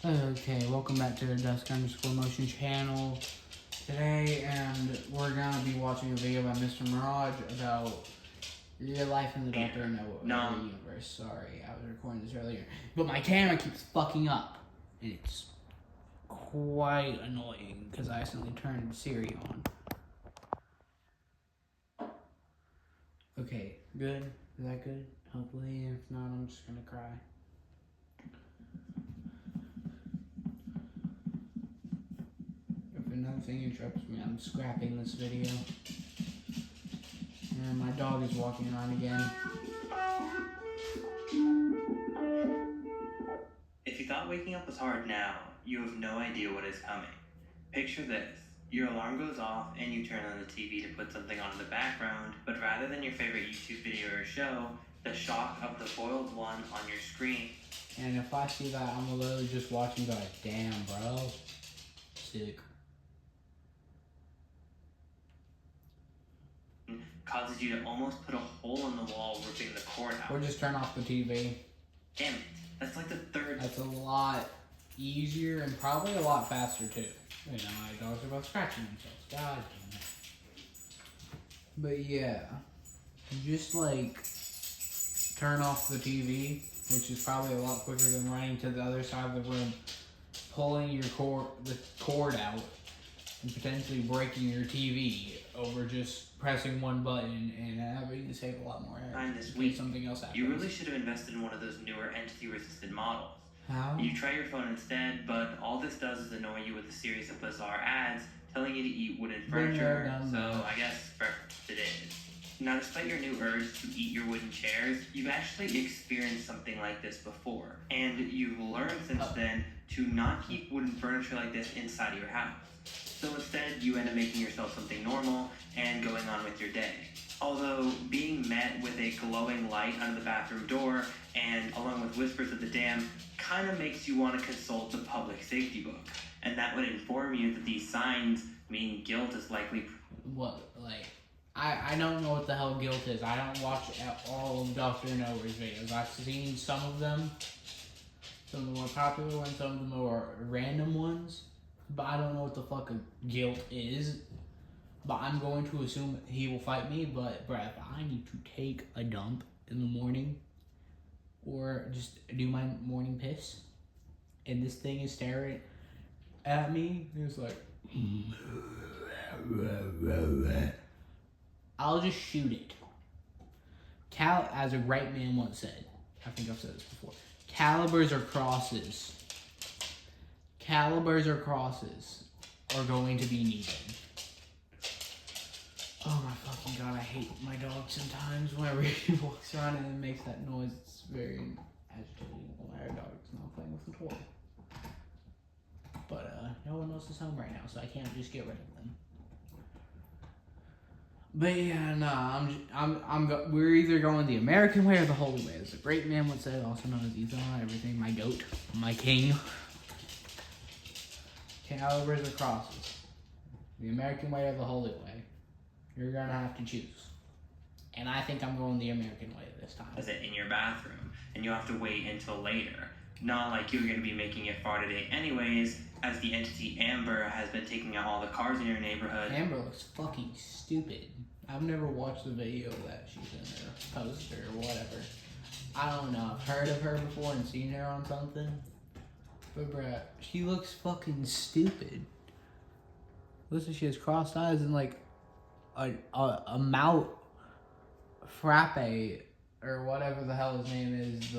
Okay, welcome back to the Dusk_Motion channel today, and we're gonna be watching a video by Mr. Mirage about your life in the Doctor No universe. Sorry, I was recording this earlier, but my camera keeps fucking up, and it's quite annoying because I accidentally turned Siri on. Okay, good. Is that good? Hopefully, if not, I'm just gonna cry. If another thing interrupts me, I'm scrapping this video. And my dog is walking around again. If you thought waking up was hard now, you have no idea what is coming. Picture this. Your alarm goes off and you turn on the TV to put something on in the background, but rather than your favorite YouTube video or show, the shock of the boiled one on your screen. And if I see that, I'm literally just watching going, damn, bro. Sick. Causes you to almost put a hole in the wall, ripping the cord out. Or just turn off the TV. Damn it. That's like the third. That's a lot easier and probably a lot faster too. You know, my dogs are both scratching themselves. God damn it. But yeah, just like turn off the TV, which is probably a lot quicker than running to the other side of the room, pulling your the cord out, and potentially breaking your TV over just pressing one button and having to save a lot more air. This week, something else happens. You really should have invested in one of those newer entity-resistant models. How? You try your phone instead, but all this does is annoy you with a series of bizarre ads telling you to eat wooden furniture, so I guess it is. Now, despite your new urge to eat your wooden chairs, you've actually experienced something like this before, and you've learned since then to not keep wooden furniture like this inside of your house. So instead, you end up making yourself something normal and going on with your day. Although being met with a glowing light under the bathroom door and along with whispers of the dam kind of makes you want to consult the public safety book. And that would inform you that these signs mean guilt is likely... What, like... I don't know what the hell guilt is. I don't watch all of Dr. Nowhere's videos. I've seen some of them. Some of the more popular ones, some of the more random ones. But I don't know what the fuck guilt is. But I'm going to assume he will fight me. But, bruh, if I need to take a dump in the morning, or just do my morning piss, and this thing is staring at me, it's like... I'll just shoot it. As a great man once said, I think I've said this before, calibers or crosses. Calibers or crosses are going to be needed. Oh my fucking god, I hate my dog sometimes. Whenever he walks around and it makes that noise, it's very agitating when our dog's not playing with the toy. But no one else is home right now, so I can't just get rid of them. But yeah, nah, we're either going the American way or the holy way. As a great man would say, also known as Ethan, everything, my goat, my king. Calibers or crosses. The American way or the holy way. You're gonna have to choose. And I think I'm going the American way this time. Is it in your bathroom, and you have to wait until later. Not like you're gonna be making it far today anyways, as the entity Amber has been taking out all the cars in your neighborhood. Amber looks fucking stupid. I've never watched the video that she's in there, poster or whatever. I don't know. I've heard of her before and seen her on something. But bruh, she looks fucking stupid. Listen, she has crossed eyes and like a mouth frappe or whatever the hell his name is.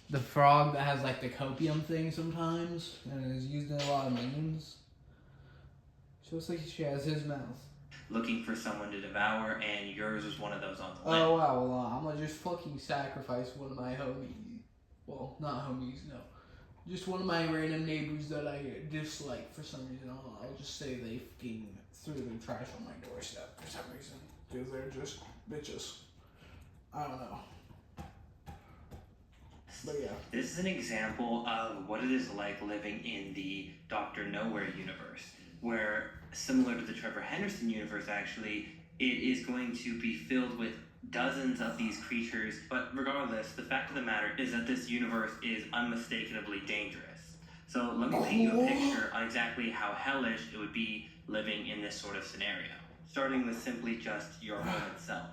The frog that has like the copium thing sometimes and is used in a lot of memes. She looks like she has his mouth. Looking for someone to devour, and yours was one of those on the list. Oh wow, well, I'm gonna just fucking sacrifice one of my homies. Well, not homies, no. Just one of my random neighbors that I dislike for some reason. I'll just say they fucking threw the trash on my doorstep for some reason. Because they're just bitches. I don't know. But yeah. This is an example of what it is like living in the Dr. Nowhere universe, where, similar to the Trevor Henderson universe actually, it is going to be filled with dozens of these creatures. But regardless, the fact of the matter is that this universe is unmistakably dangerous. So let me paint you a picture on exactly how hellish it would be living in this sort of scenario. Starting with simply just your home itself.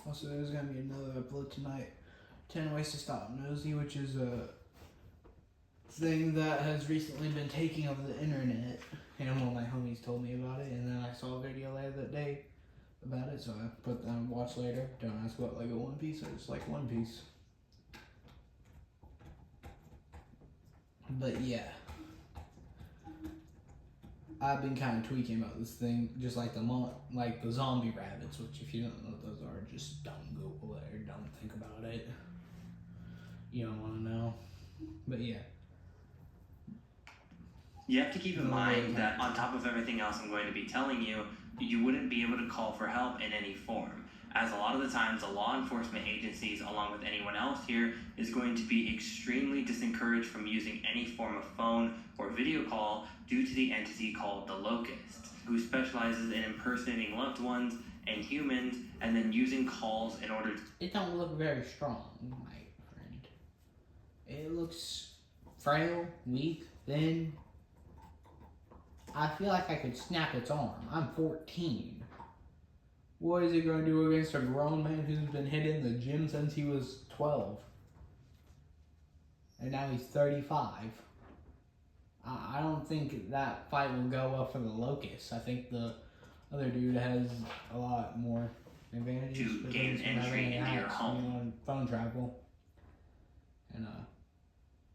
Also, there's going to be another upload tonight. 10 Ways to Stop Nosy, which is a thing that has recently been taking over the internet. And one of my homies told me about it, and then I saw a video later that day about it, so I put that on watch later. Don't ask what Lego One Piece, I just like One Piece. But yeah, I've been kind of tweaking about this thing, just like the zombie rabbits, which if you don't know what those are, just don't Google it or don't think about it. You don't want to know. But yeah. You have to keep in mind that on top of everything else I'm going to be telling you, you wouldn't be able to call for help in any form, as a lot of the times the law enforcement agencies, along with anyone else here, is going to be extremely disencouraged from using any form of phone or video call due to the entity called the Locusts, who specializes in impersonating loved ones and humans and then using calls in order to... It don't look very strong, my friend. It looks frail, weak, thin. I feel like I could snap its arm. I'm 14. What is it going to do against a grown man who's been hitting the gym since he was 12? And now he's 35. I don't think that fight will go well for the Locusts. I think the other dude has a lot more advantages. To gain entry into your home. On phone travel. And,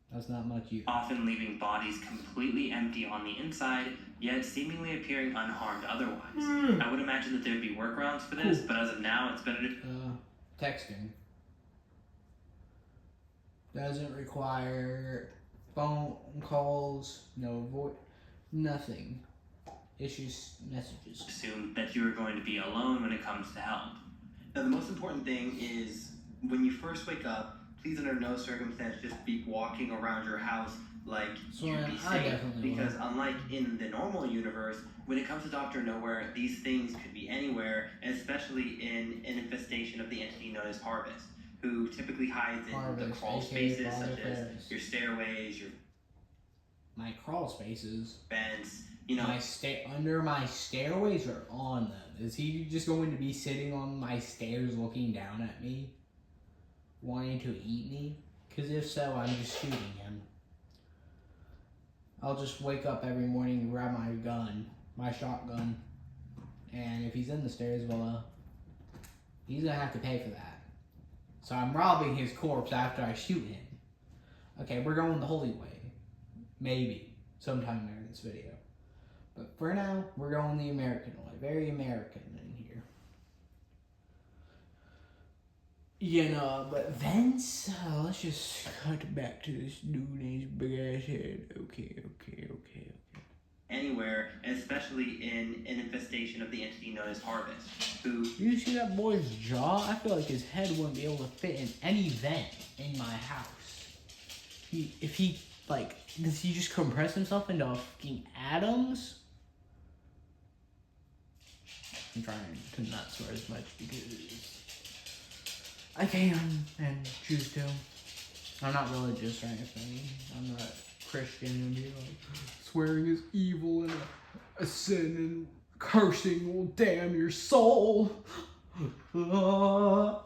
that's not much either. Often leaving bodies completely empty on the inside, yet seemingly appearing unharmed otherwise. I would imagine that there would be workarounds for this, but as of now, it's better to... Texting. Doesn't require phone calls, no voice, nothing. It's just messages. Assume that you are going to be alone when it comes to help. Now, the most important thing is, when you first wake up, please under no circumstance just be walking around your house like you'd be safe, because unlike in the normal universe, when it comes to Dr. Nowhere, these things could be anywhere, especially in an infestation of the entity known as Harvest, who typically hides in the crawl spaces such as your stairways, my crawl spaces, vents, you know, under my stairways or on them. Is he just going to be sitting on my stairs looking down at me, wanting to eat me? Because if so, I'm just shooting him. I'll just wake up every morning and grab my gun, my shotgun, and if he's in the stairs, well, he's gonna have to pay for that. So I'm robbing his corpse after I shoot him. Okay, we're going the holy way. Maybe, sometime in this video. But for now, we're going the American way. Very American in here. You know, but Vince, let's just cut back to this dude and his big ass head. Okay. Anywhere, especially in an infestation of the entity known as Harvest, who... You see that boy's jaw? I feel like his head wouldn't be able to fit in any vent in my house. Does he just compress himself into fucking atoms? I'm trying to not swear as much because I can and choose to. I'm not religious or anything. I'm not Christian and be like, swearing is evil and a sin and cursing will damn your soul. No.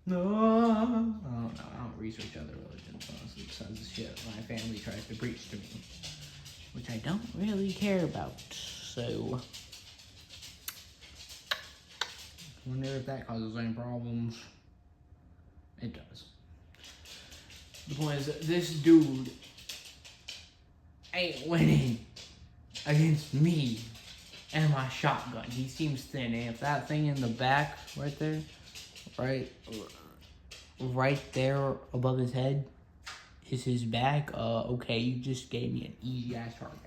I don't know. I don't research other religions, honestly, besides the shit my family tries to preach to me, which I don't really care about. So, I wonder if that causes any problems. It does. The point is that this dude ain't winning against me and my shotgun. He seems thin, and if that thing in the back right there, right there above his head is his back, okay, you just gave me an easy ass target.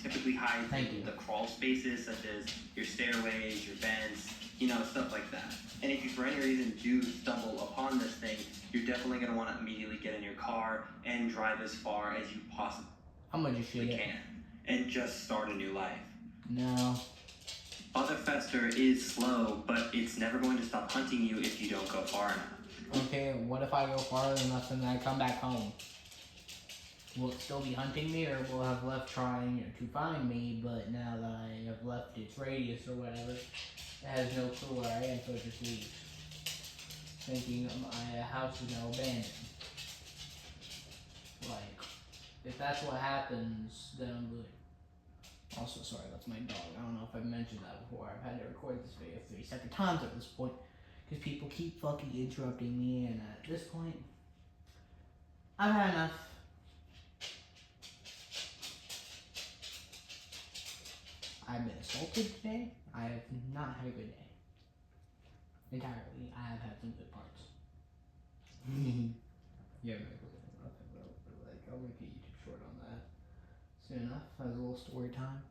Typically hides in the crawl spaces such as your stairways, your vents, you know, stuff like that. And if you for any reason do stumble upon this thing, you're definitely going to want to immediately get in your car and drive as far as you possibly can and just start a new life. No. Father Fester is slow, but it's never going to stop hunting you if you don't go far enough. Okay, what if I go farther enough and then I come back home? will it still be hunting me, or will it have left trying to find me, but now that I have left its radius or whatever, it has no clue where I am, so it just leaves, thinking my house is now abandoned. Like, if that's what happens, then I'm like... Also, sorry, that's my dog. I don't know if I've mentioned that before. I've had to record this video 3 separate times at this point, because people keep fucking interrupting me, and at this point, I've had enough. I've been assaulted today. I have not had a good day. Entirely. I have had some good parts. Yeah, nothing though. But like, I'll make a YouTube short on that soon enough. As a little story time.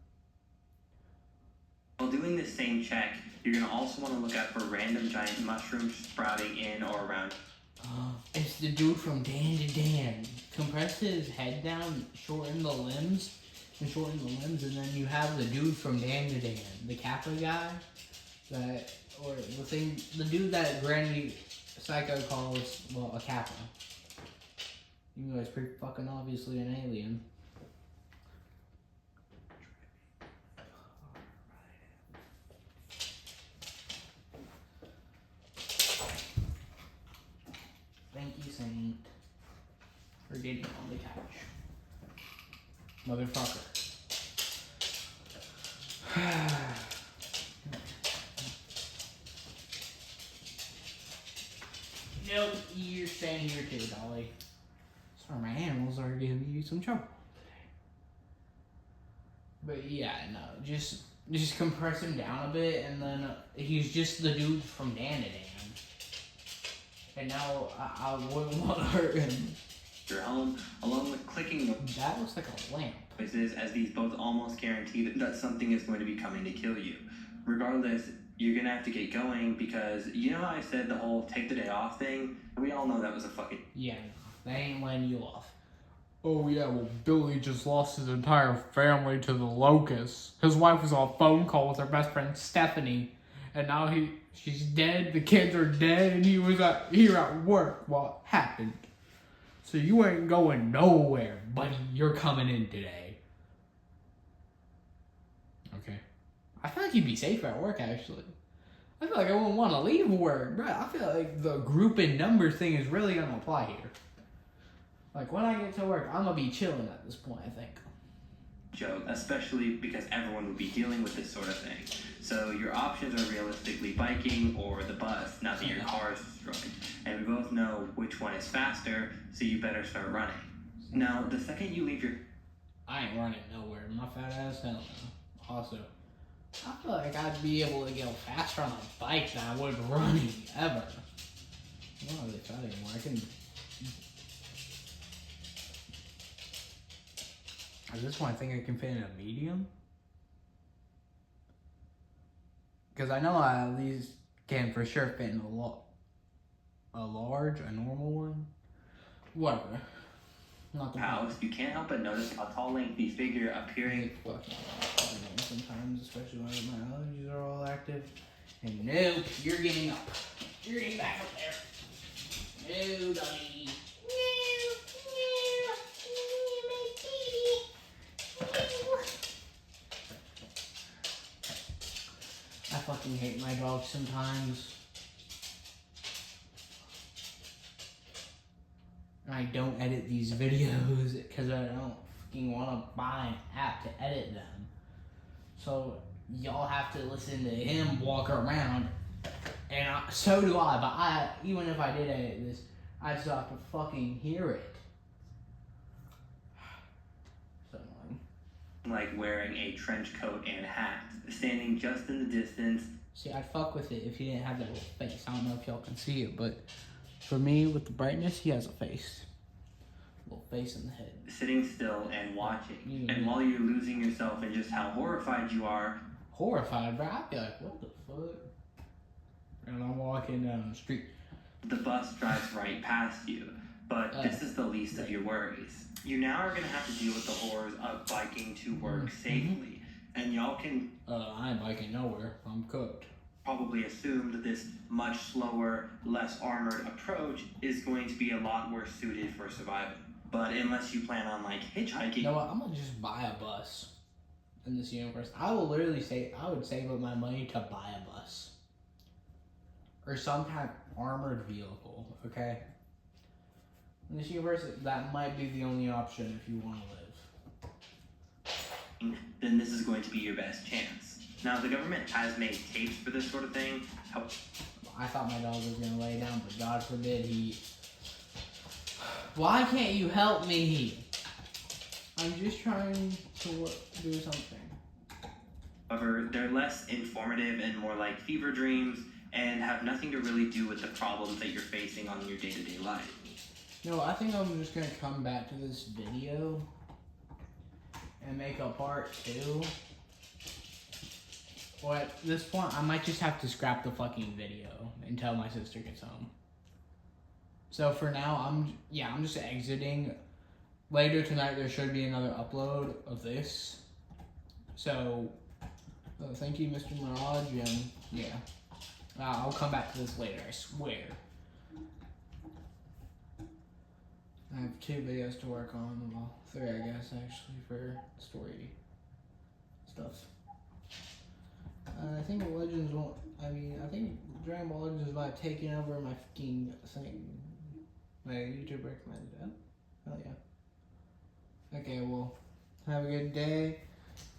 While doing this same check, you're going to also want to look out for random giant mushrooms sprouting in or around. It's the dude from Dan to Dan. Compress his head down, shorten the limbs, and then you have the dude from Dan to Dan, the Kappa guy, the dude that Granny Psycho calls, well, a Kappa. Even though he's pretty fucking obviously an alien. Thank you, Saint, for getting on the couch. Motherfucker. Nope, you're staying here too, Dolly. Sorry, my animals are giving you some trouble today. But yeah, no, just compress him down a bit, and then he's just the dude from Dan to Dan. And now I wouldn't want to hurt him. Your home, along with clicking that looks like a lamp. Noises, as these both almost guarantee that something is going to be coming to kill you. Regardless, you're gonna have to get going, because you know how I said the whole take the day off thing? We all know that was a fucking... Yeah, they ain't letting you off. Oh yeah, well Billy just lost his entire family to the locusts. His wife was on a phone call with her best friend Stephanie, and now she's dead, the kids are dead, and he was here at work while it happened. So you ain't going nowhere, buddy. You're coming in today. Okay. I feel like you'd be safer at work, actually. I feel like I wouldn't want to leave work, bro. I feel like the group and numbers thing is really going to apply here. Like, when I get to work, I'm going to be chilling at this point, I think. Joke, especially because everyone would be dealing with this sort of thing. So your options are realistically biking or the bus, now that your car is destroyed. And we both know which one is faster, so you better start running. Now, the second you leave your... I ain't running nowhere. My fat ass, hell no. Also, I feel like I'd be able to go faster on a bike than I would running, ever. I'm not really fat anymore. I can... At this point, I think I can fit in a medium. Because I know I at least can for sure fit in a normal one. Whatever. Not the house, you can't help but notice a tall, lengthy figure appearing... Sometimes, especially when my allergies are all active. And nope, you're getting up. You're getting back up there. No, doggy. I fucking hate my dog sometimes. And I don't edit these videos because I don't fucking want to buy an app to edit them. So y'all have to listen to him walk around. And so do I, but even if I did edit this, I'd still have to fucking hear it. So annoying. Like wearing a trench coat and hat, standing just in the distance. See, I'd fuck with it if he didn't have that little face. I don't know if y'all can see it, but for me, with the brightness, he has a face. A little face in the head. Sitting still and watching. And while you're losing yourself in just how horrified you are. Horrified, bro? I'd be like, what the fuck? And I'm walking down the street. The bus drives right past you. But this is the least of your worries. You now are going to have to deal with the horrors of biking to work safely. And y'all can... I ain't biking nowhere. I'm cooked. Probably assume that this much slower, less armored approach is going to be a lot worse suited for surviving. But unless you plan on like hitchhiking. You know what? I'm gonna just buy a bus in this universe. I will literally say I would save up my money to buy a bus or some kind of armored vehicle. Okay. In this universe, that might be the only option if you want to live. Then this is going to be your best chance. Now, the government has made tapes for this sort of thing. I thought my dog was gonna lay down, but God forbid he. Why can't you help me? I'm just trying to do something. However, they're less informative and more like fever dreams and have nothing to really do with the problems that you're facing on your day-to-day life. No, I think I'm just gonna come back to this video and make a part 2. Or at this point, I might just have to scrap the fucking video until my sister gets home. So for now, I'm just exiting. Later tonight, there should be another upload of this. So, thank you, Mr. Mirage, and yeah. I'll come back to this later, I swear. I have 2 videos to work on, well, 3 I guess, actually, for story stuff. I think Legends won't, I think Dragon Ball Legends is about taking over my fucking thing. My YouTube recommended it. Oh yeah. Okay, well, have a good day.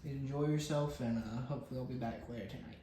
Enjoy yourself, and hopefully I'll be back later tonight.